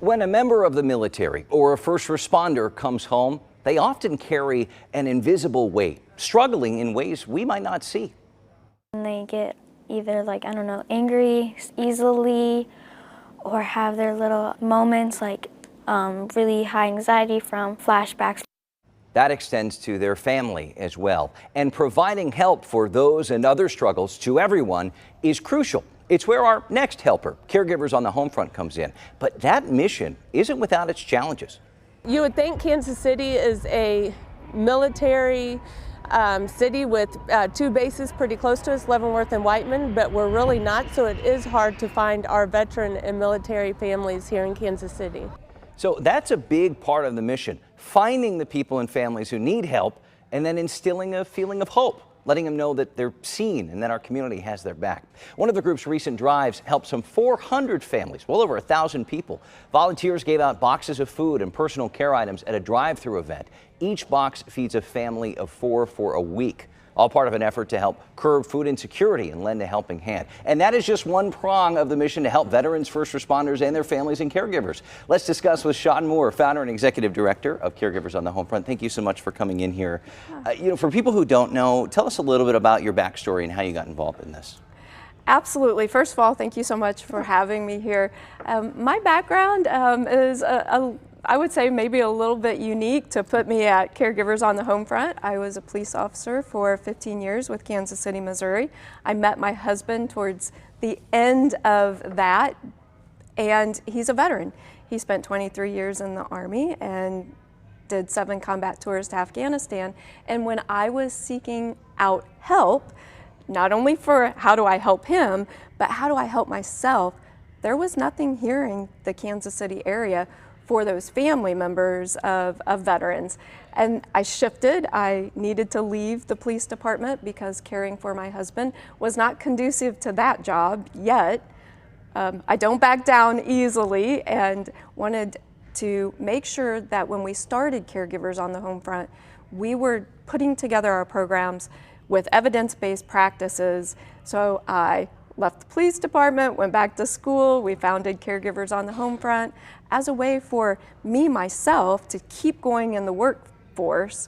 When a member of the military or a first responder comes home, they often carry an invisible weight, struggling in ways we might not see. And they get either like, I don't know, angry easily or have their little moments like really high anxiety from flashbacks. That extends to their family as well. And providing help for those and other struggles to everyone is crucial. It's where our next helper, Caregivers on the Homefront, comes in. But that mission isn't without its challenges. You would think Kansas City is a military city with two bases pretty close to us, Leavenworth and Whiteman, but we're really not, so it is hard to find our veteran and military families here in Kansas City. So that's a big part of the mission, finding the people and families who need help and then instilling a feeling of hope, letting them know that they're seen and that our community has their back. One of the group's recent drives helped some 400 families, well over 1,000 people. Volunteers gave out boxes of food and personal care items at a drive-through event. Each box feeds a family of 4 for a week, all part of an effort to help curb food insecurity and lend a helping hand. And that is just one prong of the mission to help veterans, first responders, and their families and caregivers. Let's discuss with Sean Moore, founder and executive director of Caregivers on the Homefront. Thank you so much for coming in here. For people who don't know, tell us a little bit about your backstory and how you got involved in this. Absolutely. First of all, thank you so much for having me here. My background is I would say maybe a little bit unique to put me at Caregivers on the Homefront. I was a police officer for 15 years with Kansas City, Missouri. I met my husband towards the end of that, and he's a veteran. He spent 23 years in the Army and did 7 combat tours to Afghanistan. And when I was seeking out help, not only for how do I help him, but how do I help myself, there was nothing here in the Kansas City area for those family members of veterans. And I shifted. I needed to leave the police department because caring for my husband was not conducive to that job yet. I don't back down easily and wanted to make sure that when we started Caregivers on the Homefront, we were putting together our programs with evidence-based practices. So I left the police department, went back to school. We founded Caregivers on the Homefront as a way for me, myself, to keep going in the workforce,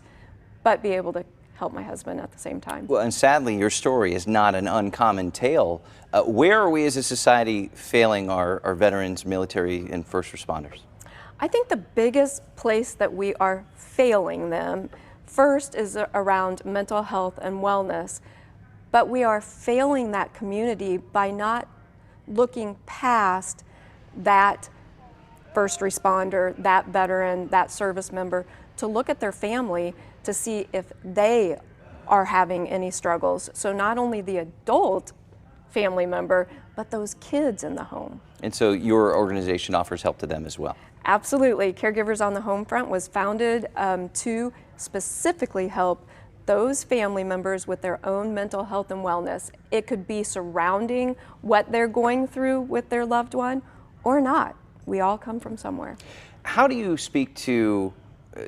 but be able to help my husband at the same time. Well, and sadly, your story is not an uncommon tale. Where are we as a society failing our veterans, military, and first responders? I think the biggest place that we are failing them first is around mental health and wellness. But we are failing that community by not looking past that first responder, that veteran, that service member, to look at their family to see if they are having any struggles. So not only the adult family member, but those kids in the home. And so your organization offers help to them as well. Absolutely. Caregivers on the Homefront was founded to specifically help those family members with their own mental health and wellness. It could be surrounding what they're going through with their loved one or not. We all come from somewhere. How do you speak to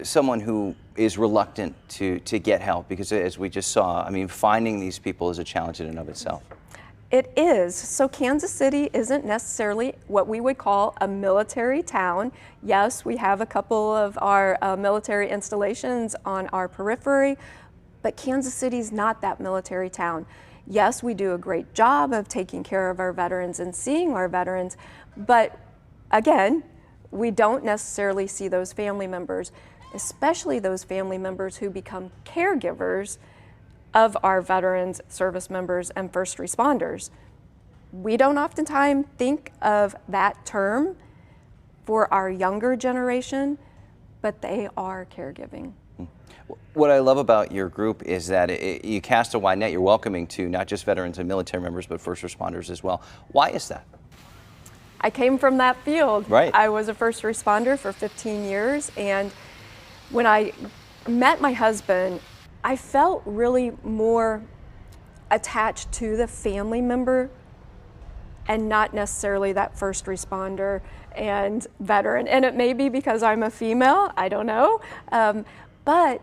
someone who is reluctant to get help? Because as we just saw, I mean, finding these people is a challenge in and of itself. It is. So Kansas City isn't necessarily what we would call a military town. Yes, we have a couple of our military installations on our periphery, but Kansas City's not that military town. Yes, we do a great job of taking care of our veterans and seeing our veterans, but again, we don't necessarily see those family members, especially those family members who become caregivers of our veterans, service members, and first responders. We don't oftentimes think of that term for our younger generation, but they are caregiving. What I love about your group is that you cast a wide net. You're welcoming to not just veterans and military members, but first responders as well. Why is that? I came from that field. Right. I was a first responder for 15 years, and when I met my husband, I felt really more attached to the family member and not necessarily that first responder and veteran. And it may be because I'm a female, I don't know. But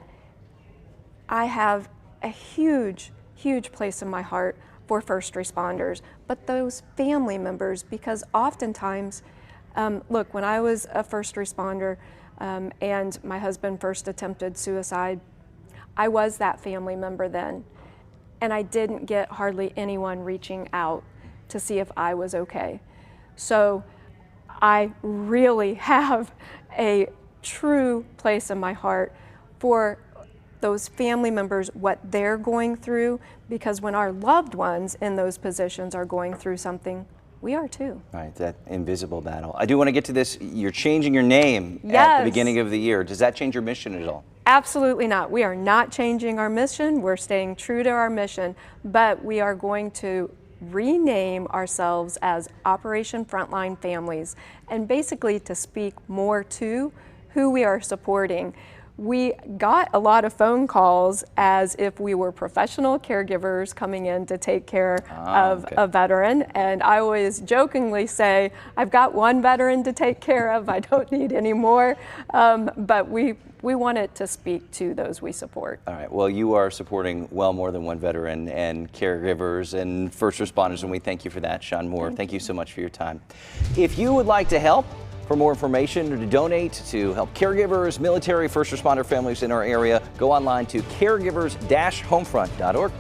I have a huge, huge place in my heart for first responders, but those family members, because oftentimes Look, when I was a first responder and my husband first attempted suicide, I was that family member then, and I didn't get hardly anyone reaching out to see if I was okay. So I really have a true place in my heart for those family members, what they're going through, because when our loved ones in those positions are going through something, we are too. Right, that invisible battle. I do want to get to this. You're changing your name at Yes. the beginning of the year. Does that change your mission at all? Absolutely not. We are not changing our mission. We're staying true to our mission, but we are going to rename ourselves as Operation Frontline Families, and basically to speak more to who we are supporting. We got a lot of phone calls as if we were professional caregivers coming in to take care of okay. a veteran, and I always jokingly say, I've got one veteran to take care of, I don't need any more, but we wanted to speak to those we support. All right, well, you are supporting well more than one veteran and caregivers and first responders, and we thank you for that, Shawn Moore. Thank you so much for your time. If you would like to help, for more information or to donate to help caregivers, military, first responder families in our area, go online to caregivers-homefront.org.